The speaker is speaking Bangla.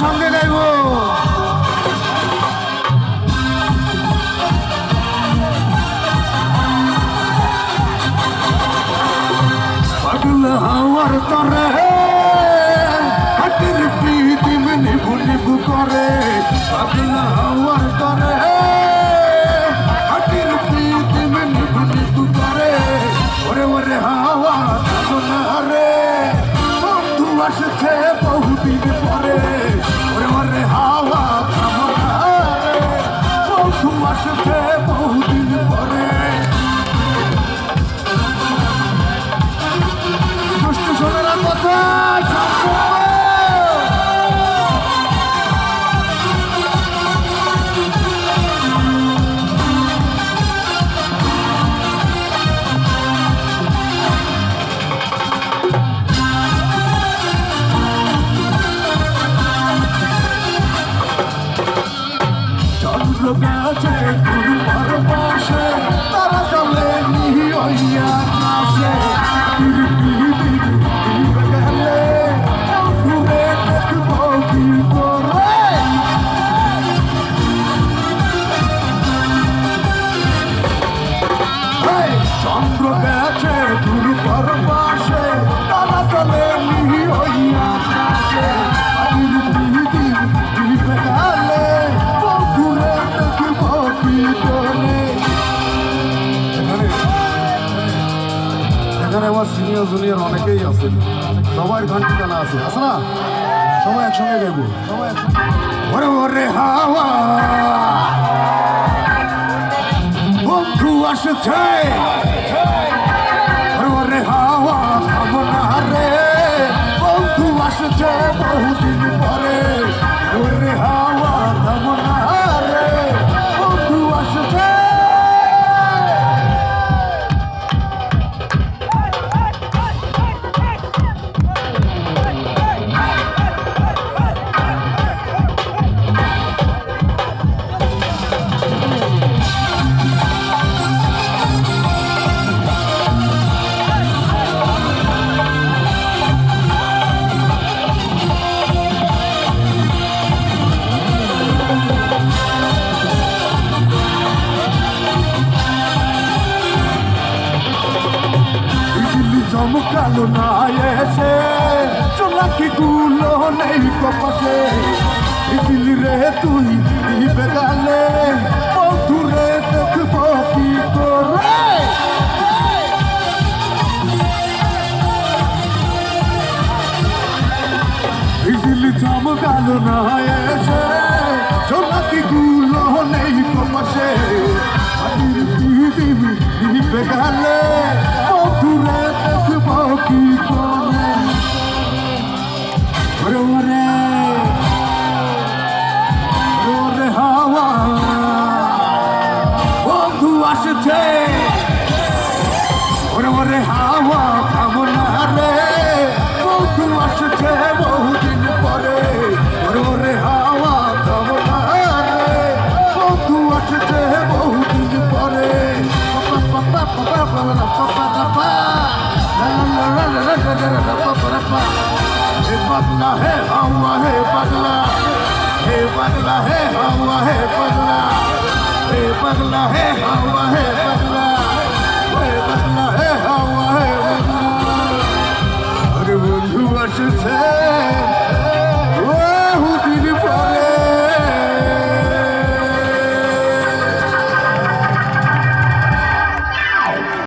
সঙ্গে গাইব। পাগল হওয়ার তরে হাতের প্রীতিম নিভু নিভু করে, পাগল হওয়ার তরে হাতের প্রীতিম নিভু নিভু করে। ওরে ওরে হাওয়া থামো না রে, বন্ধু আসছে বহুদিন পরে। ওরে ওরে হাওয়া থামো না রে, বন্ধু আসছে বহুদিন পরে। দুষ্ট সোনারা কথা চন্দ্র গাছে গুরুবার পাশে তারা চলে নিহিয়া কাছে। গেলে ঘুরে দেখবো কি করে, চন্দ্র গাছে গুরুবার পাশে তারা চলে নিহিয়া কাছে। এখানে আমার সিনিয়র জুনিয়র অনেকেই আছে, সবার গান ঠিকানা আছে, আছে না? সবাই একসঙ্গে গাইব, সবাই একসঙ্গে। ওরে ওরে হাওয়া বন্ধু আসছে, ওরে ওরে হাওয়া থামো না রে, বন্ধু আসছে বহুদিন পরে। ওরে হাওয়া থামো না রে, বন্ধু আসছে। চমকালো না এসে চোলাকি গুলো নেই কপাসে। ইসিলি রে তুই বেগালে বন্ধুরে দেখবো কি করে। ইসিলি চমকালো না এসে চোলাকি গুলো নেই কপাসে। বেগালে বন্ধুরে দেখবো কি করে। ওরে ওরে ওরে হাওয়া বন্ধু আসছে, ওরে ওরে হাওয়া থামো না রে, বন্ধু আসছে বহুদিন পরে। ওরে ওরে হাওয়া থামো না রে, বন্ধু আসছে বহুদিন পরে। हे पगला है हवा है पगला, हे पगला है हवा है पगला, हे पगला है हवा है पगला, हे पगला है हवा है पगला। अरे बंधु असছে